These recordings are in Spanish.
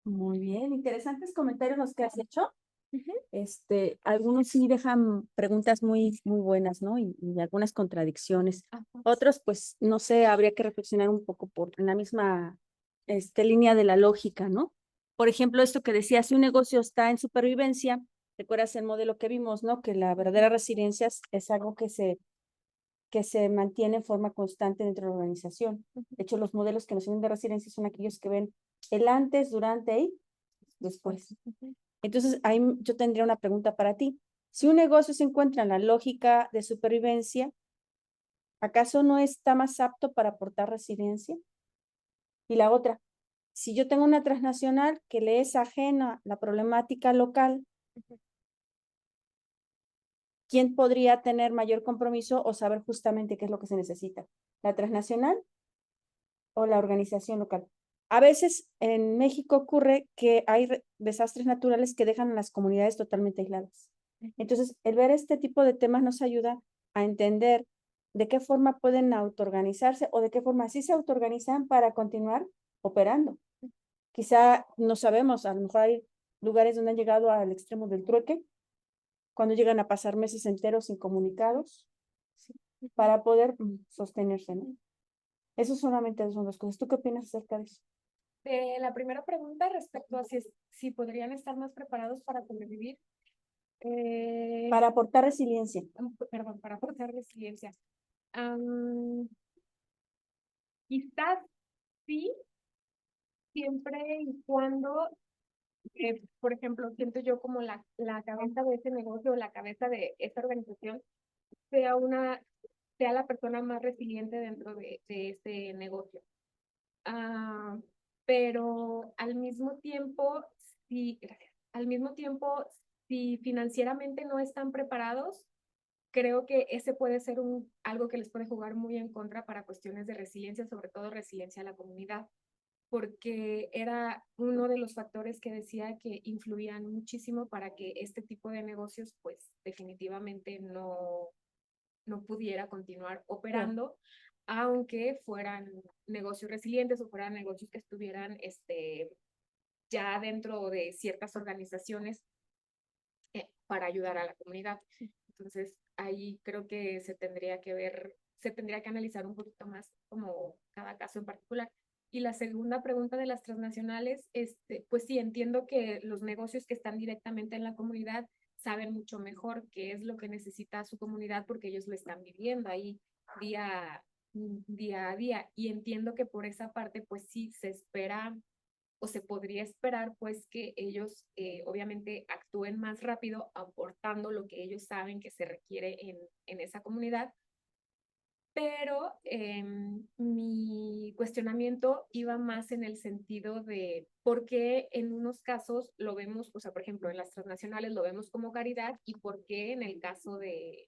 Muy bien, interesantes comentarios los que has hecho. Ujú. Algunos sí dejan preguntas muy buenas, ¿no? Y algunas contradicciones. Ajá. Otros, pues, no sé, habría que reflexionar un poco en la misma, línea de la lógica, ¿no? Por ejemplo, esto que decía, si un negocio está en supervivencia, recuerdas el modelo que vimos, ¿no? Que la verdadera resiliencia es algo que se mantiene en forma constante dentro de la organización. De hecho, los modelos que nos sirven de resiliencia son aquellos que ven el antes, durante y después. Ujú. Entonces, ahí yo tendría una pregunta para ti. Si un negocio se encuentra en la lógica de supervivencia, ¿acaso no está más apto para aportar resiliencia? Y la otra, si yo tengo una transnacional que le es ajena la problemática local, ¿quién podría tener mayor compromiso o saber justamente qué es lo que se necesita? ¿La transnacional o la organización local? A veces en México ocurre que hay desastres naturales que dejan a las comunidades totalmente aisladas. Entonces, el ver este tipo de temas nos ayuda a entender de qué forma pueden autoorganizarse o de qué forma sí se autoorganizan para continuar operando. Quizá no sabemos, a lo mejor hay lugares donde han llegado al extremo del trueque, cuando llegan a pasar meses enteros incomunicados, ¿sí? Para poder sostenerse, ¿no? Eso solamente son dos cosas. ¿Tú qué opinas acerca de eso? La primera pregunta respecto a si podrían estar más preparados para sobrevivir, Para aportar resiliencia. perdón, para aportar resiliencia. Am, Quizás sí, siempre y cuando, por ejemplo, siento yo como la cabeza de ese negocio, la cabeza de esta organización, sea una, sea la persona más resiliente dentro de este negocio. Ah, pero al mismo tiempo, sí, gracias. Al mismo tiempo, si financieramente no están preparados, creo que ese puede ser algo que les puede jugar muy en contra para cuestiones de resiliencia, sobre todo resiliencia a la comunidad, porque era uno de los factores que decía que influían muchísimo para que este tipo de negocios, pues definitivamente no pudiera continuar Claro. operando, aunque fueran negocios resilientes o fueran negocios que estuvieran ya dentro de ciertas organizaciones para ayudar a la comunidad. Entonces, ahí creo que se tendría que analizar un poquito más como cada caso en particular. Y la segunda pregunta de las transnacionales, pues sí, entiendo que los negocios que están directamente en la comunidad saben mucho mejor qué es lo que necesita su comunidad porque ellos lo están viviendo ahí día a día. Y entiendo que por esa parte, pues sí, se espera o se podría esperar pues que ellos obviamente actúen más rápido aportando lo que ellos saben que se requiere en esa comunidad, pero mi cuestionamiento iba más en el sentido de por qué en unos casos lo vemos, o sea, por ejemplo, en las transnacionales lo vemos como caridad y por qué en el caso de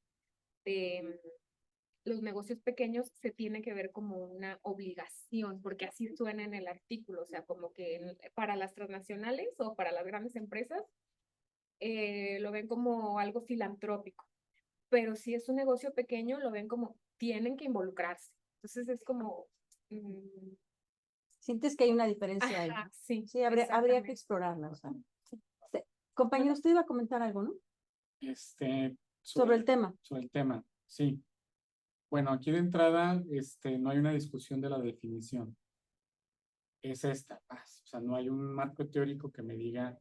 los negocios pequeños se tiene que ver como una obligación, porque así suena en el artículo, o sea, como que para las transnacionales o para las grandes empresas lo ven como algo filantrópico, pero si es un negocio pequeño lo ven como tienen que involucrarse. Entonces es como, mm, ¿Sientes que hay una diferencia ahí? ajá, sí, Sí, habría que exactamente. explorarla. O sea, sí. Compañero, usted iba a comentar algo, ¿no? Este, Sobre sobre, el tema. sobre el tema, sí. Bueno, aquí de entrada, no hay una discusión de la definición. Es esta, paz. O sea, no hay un marco teórico que me diga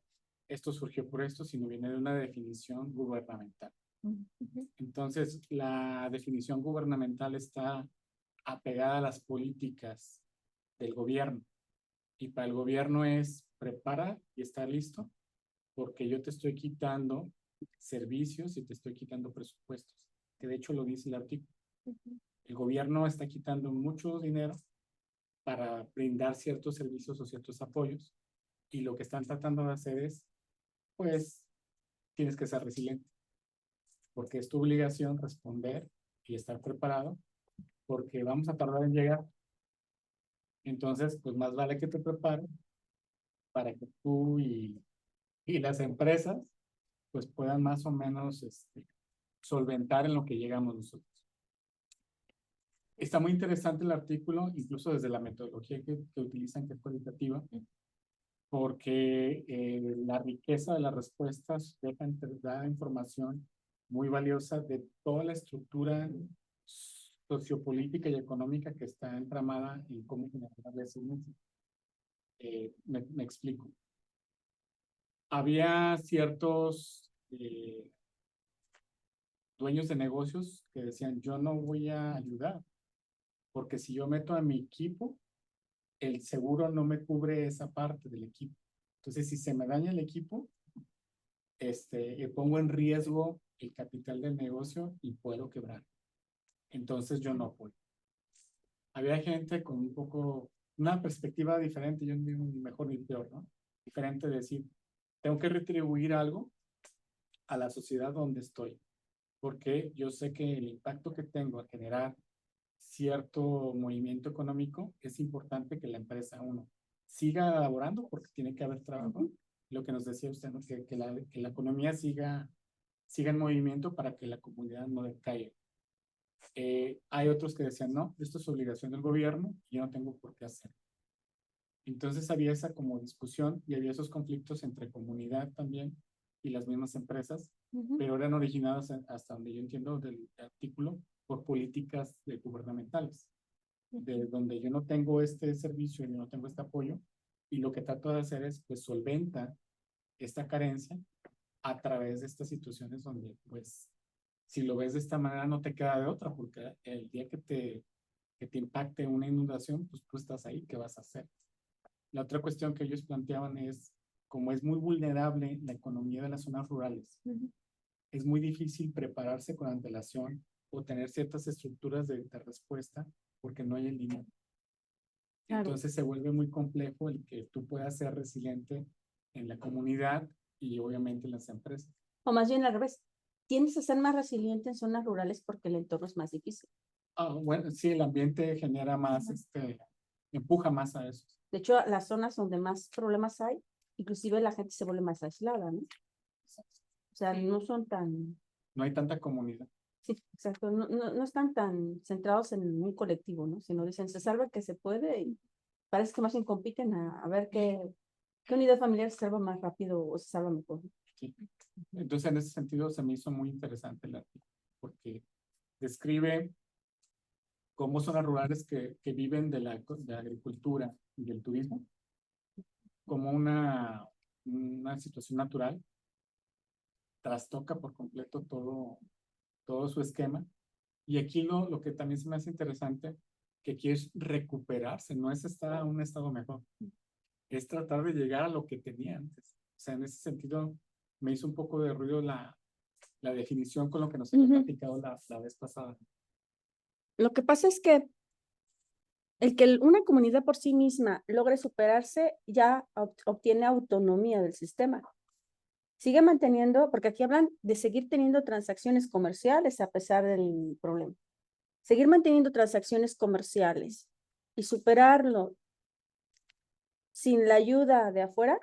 esto surgió por esto, sino viene de una definición gubernamental. Ujú. Entonces, la definición gubernamental está apegada a las políticas del gobierno. Y para el gobierno es preparar y estar listo, porque yo te estoy quitando servicios y te estoy quitando presupuestos, que de hecho lo dice el artículo. El gobierno está quitando mucho dinero para brindar ciertos servicios o ciertos apoyos y lo que están tratando de hacer es, pues, tienes que ser resiliente, porque es tu obligación responder y estar preparado, porque vamos a tardar en llegar. Entonces, pues más vale que te prepares para que tú y las empresas pues puedan más o menos solventar en lo que llegamos nosotros. Está muy interesante el artículo, incluso desde la metodología que utilizan, que es cualitativa, porque la riqueza de las respuestas da información muy valiosa de toda la estructura sociopolítica y económica que está entramada en cómo generar ese índice. Me explico. Había ciertos dueños de negocios que decían, yo no voy a ayudar, porque si yo meto a mi equipo, el seguro no me cubre esa parte del equipo. Entonces, si se me daña el equipo, pongo en riesgo el capital del negocio y puedo quebrar. Entonces, yo no apoyo. Había gente con un poco, una perspectiva diferente, yo no digo ni mejor ni peor, ¿no? Diferente de decir, tengo que retribuir algo a la sociedad donde estoy, porque yo sé que el impacto que tengo a generar cierto movimiento económico, es importante que la empresa, uno, siga elaborando porque tiene que haber trabajo. Lo que nos decía usted, ¿no? que la economía siga en movimiento para que la comunidad no decaiga. Hay otros que decían, no, esto es obligación del gobierno y yo no tengo por qué hacerlo. Entonces había esa como discusión y había esos conflictos entre comunidad también y las mismas empresas, pero eran originados, hasta donde yo entiendo del artículo, por políticas gubernamentales, de donde yo no tengo este servicio, yo no tengo este apoyo, y lo que trato de hacer es, pues, solventar esta carencia a través de estas situaciones donde, pues, si lo ves de esta manera no te queda de otra, porque el día que te impacte una inundación, pues tú estás ahí, ¿qué vas a hacer? La otra cuestión que ellos planteaban es, como es muy vulnerable la economía de las zonas rurales, es muy difícil prepararse con antelación o tener ciertas estructuras de respuesta porque no hay el dinero. Claro. Entonces se vuelve muy complejo el que tú puedas ser resiliente en la comunidad y obviamente en las empresas. O más bien al revés, tienes a ser más resiliente en zonas rurales porque el entorno es más difícil. Bueno, sí, el ambiente genera más, empuja más a eso. De hecho, las zonas donde más problemas hay, inclusive la gente se vuelve más aislada, ¿no? O sea, no son tan... No hay tanta comunidad. Sí, exacto. No están tan centrados en un colectivo, ¿no? Sino dicen, se salva que se puede y parece que más bien compiten a ver qué unidad familiar se salva más rápido o se salva mejor. Sí. Entonces, en ese sentido, se me hizo muy interesante el artículo, porque describe cómo zonas rurales que viven de la agricultura y del turismo, como una situación natural, trastoca por completo todo su esquema. Y aquí lo que también se me hace interesante, que aquí es recuperarse, no es estar a un estado mejor, es tratar de llegar a lo que tenía antes. O sea, en ese sentido, me hizo un poco de ruido la definición con lo que nos había platicado la vez pasada. Lo que pasa es que el que una comunidad por sí misma logre superarse ya obtiene autonomía del sistema. Sigue manteniendo, porque aquí hablan de seguir teniendo transacciones comerciales a pesar del problema. Seguir manteniendo transacciones comerciales y superarlo sin la ayuda de afuera,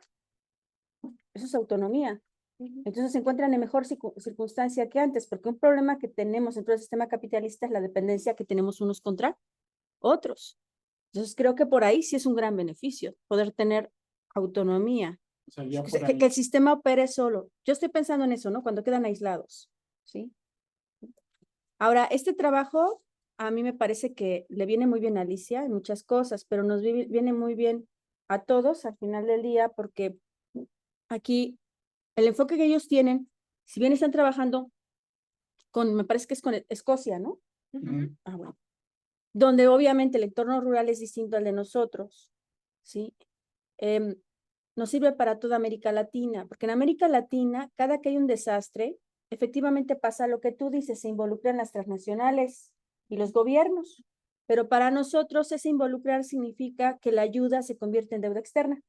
eso es autonomía. Entonces se encuentran en mejor circunstancia que antes, porque un problema que tenemos en todo el sistema capitalista es la dependencia que tenemos unos contra otros. Entonces creo que por ahí sí es un gran beneficio, poder tener autonomía. O sea, que el sistema opere solo. Yo estoy pensando en eso, ¿no? Cuando quedan aislados, ¿sí? Ahora, este trabajo a mí me parece que le viene muy bien a Alicia en muchas cosas, pero nos viene muy bien a todos al final del día, porque aquí el enfoque que ellos tienen, si bien están trabajando con, me parece que es con Escocia, ¿no? Ah, bueno. Donde obviamente el entorno rural es distinto al de nosotros, ¿sí? Nos sirve para toda América Latina, porque en América Latina, cada que hay un desastre, efectivamente pasa lo que tú dices, se involucran las transnacionales y los gobiernos, pero para nosotros ese involucrar significa que la ayuda se convierte en deuda externa.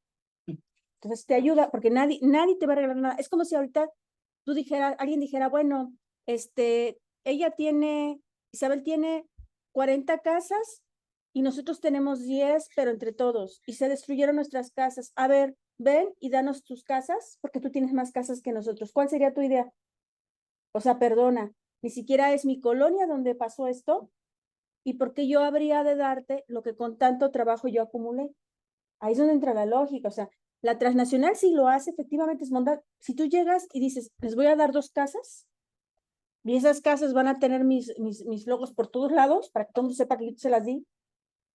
Entonces te ayuda, porque nadie te va a regalar nada. Es como si ahorita alguien dijera, bueno, Isabel tiene 40 casas y nosotros tenemos 10, pero entre todos, y se destruyeron nuestras casas. A ver, ven y danos tus casas, porque tú tienes más casas que nosotros. ¿Cuál sería tu idea? O sea, perdona, ni siquiera es mi colonia donde pasó esto, y por qué yo habría de darte lo que con tanto trabajo yo acumulé. Ahí es donde entra la lógica, o sea, La transnacional sí lo hace, efectivamente, es montar. Si tú llegas y dices, les voy a dar 2 casas, y esas casas van a tener mis logos por todos lados, para que todo el mundo sepa que yo se las di,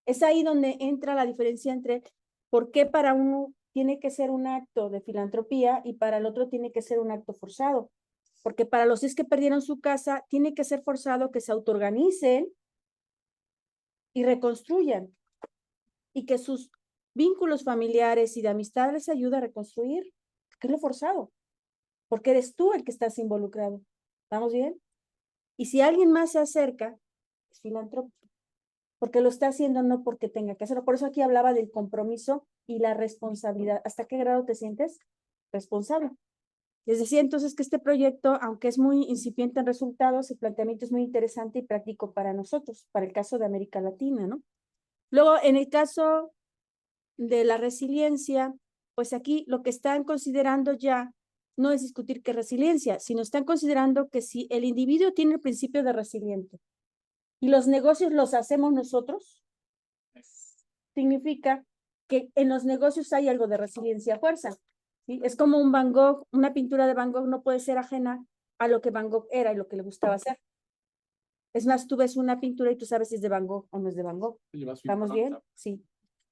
es ahí donde entra la diferencia entre por qué para uno tiene que ser un acto de filantropía y para el otro tiene que ser un acto forzado. Porque para los que perdieron su casa, tiene que ser forzado que se autoorganicen y reconstruyan, y que sus vínculos familiares y de amistad les ayude a reconstruir, que es lo forzado, porque eres tú el que estás involucrado. ¿Estamos bien? Y si alguien más se acerca, es filántropo, porque lo está haciendo no porque tenga que hacerlo. Por eso aquí hablaba del compromiso y la responsabilidad. ¿Hasta qué grado te sientes responsable? Les decía entonces que este proyecto, aunque es muy incipiente en resultados, el planteamiento es muy interesante y práctico para nosotros, para el caso de América Latina, ¿no? Luego, en el caso de la resiliencia, pues aquí lo que están considerando ya no es discutir qué resiliencia, sino están considerando que si el individuo tiene el principio de resiliente y los negocios los hacemos nosotros, significa que en los negocios hay algo de resiliencia a fuerza. ¿Sí? Es como un Van Gogh, una pintura de Van Gogh no puede ser ajena a lo que Van Gogh era y lo que le gustaba hacer. Es más, tú ves una pintura y tú sabes si es de Van Gogh o no es de Van Gogh. ¿Estamos bien? Sí.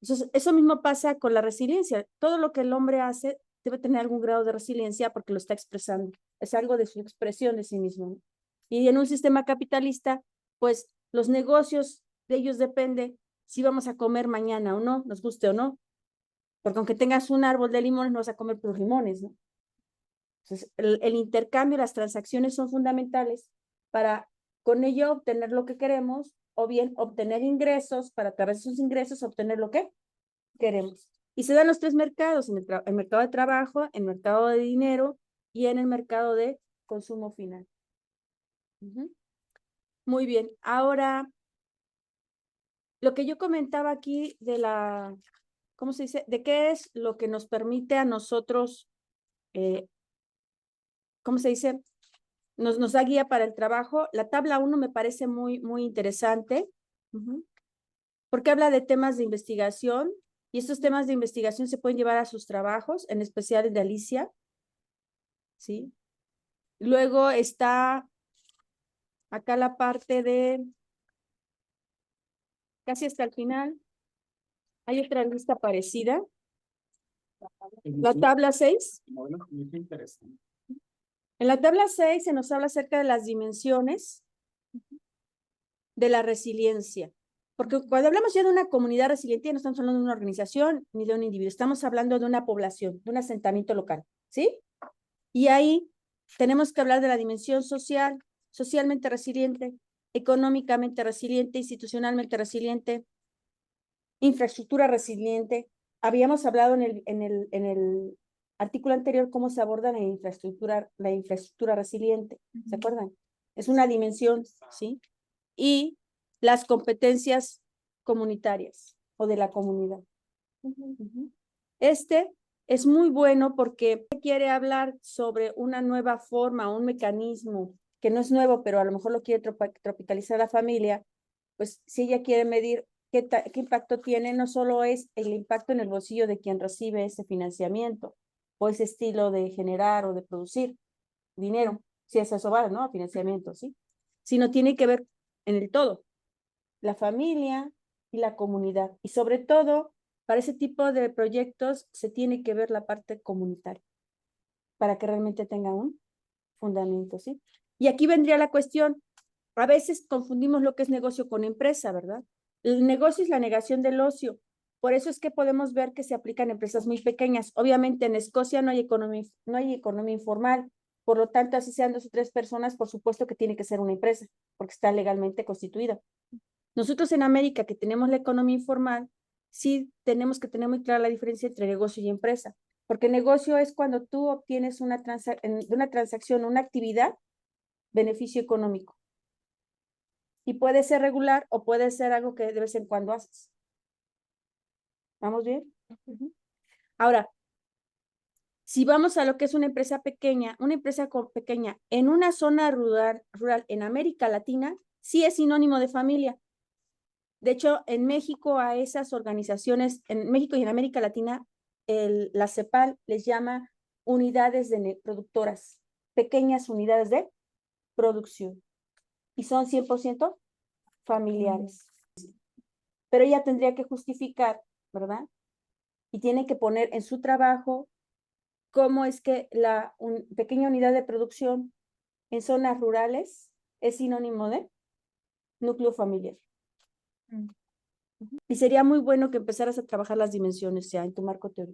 Entonces, eso mismo pasa con la resiliencia. Todo lo que el hombre hace debe tener algún grado de resiliencia porque lo está expresando. Es algo de su expresión de sí mismo. Y en un sistema capitalista, pues los negocios de ellos depende si vamos a comer mañana o no, nos guste o no. Porque aunque tengas un árbol de limones, no vas a comer tus limones, ¿no? Entonces, el intercambio, las transacciones son fundamentales para con ello obtener lo que queremos o bien obtener ingresos para a través de esos ingresos obtener lo que queremos. Y se dan los 3 mercados, en el mercado de trabajo, en el mercado de dinero y en el mercado de consumo final. Muy bien, ahora lo que yo comentaba aquí de la, ¿cómo se dice? De qué es lo que nos permite a nosotros, ¿cómo se dice? Nos da guía para el trabajo. La tabla 1 me parece muy interesante, porque habla de temas de investigación, y estos temas de investigación se pueden llevar a sus trabajos, en especial el de Alicia, ¿sí? Luego está acá la parte de, casi hasta el final, hay otra lista parecida, la tabla 6. Bueno, muy interesante. En la tabla 6 se nos habla acerca de las dimensiones de la resiliencia. Porque cuando hablamos ya de una comunidad resiliente, no estamos hablando de una organización ni de un individuo, estamos hablando de una población, de un asentamiento local, ¿sí? Y ahí tenemos que hablar de la dimensión social, socialmente resiliente, económicamente resiliente, institucionalmente resiliente, infraestructura resiliente. Habíamos hablado en el artículo anterior cómo se aborda la infraestructura resiliente, ¿se acuerdan? Es una dimensión, ¿sí? Y las competencias comunitarias o de la comunidad. Este es muy bueno porque quiere hablar sobre una nueva forma, un mecanismo que no es nuevo, pero a lo mejor lo quiere tropicalizar a la familia, pues si ella quiere medir qué impacto tiene, no solo es el impacto en el bolsillo de quien recibe ese financiamiento o ese estilo de generar o de producir dinero, si es eso va, ¿no? Financiamiento, ¿sí? Sino tiene que ver en el todo, la familia y la comunidad. Y sobre todo, para ese tipo de proyectos se tiene que ver la parte comunitaria para que realmente tenga un fundamento, ¿sí? Y aquí vendría la cuestión, a veces confundimos lo que es negocio con empresa, ¿verdad? El negocio es la negación del ocio. Por eso es que podemos ver que se aplican empresas muy pequeñas. Obviamente en Escocia no hay economía informal. Por lo tanto, así sean 2 o 3 personas, por supuesto que tiene que ser una empresa, porque está legalmente constituida. Nosotros en América, que tenemos la economía informal, sí tenemos que tener muy clara la diferencia entre negocio y empresa, porque negocio es cuando tú obtienes de una transacción, una actividad, beneficio económico. Y puede ser regular o puede ser algo que de vez en cuando haces. ¿Vamos bien? Ahora, si vamos a lo que es una empresa pequeña en una zona rural en América Latina, sí es sinónimo de familia. De hecho, en México a esas organizaciones, en México y en América Latina, la CEPAL les llama unidades productoras, pequeñas unidades de producción, y son 100% familiares. Pero ella tendría que justificar, ¿verdad? Y tiene que poner en su trabajo cómo es que la pequeña unidad de producción en zonas rurales es sinónimo de núcleo familiar. Y sería muy bueno que empezaras a trabajar las dimensiones ya en tu marco teórico.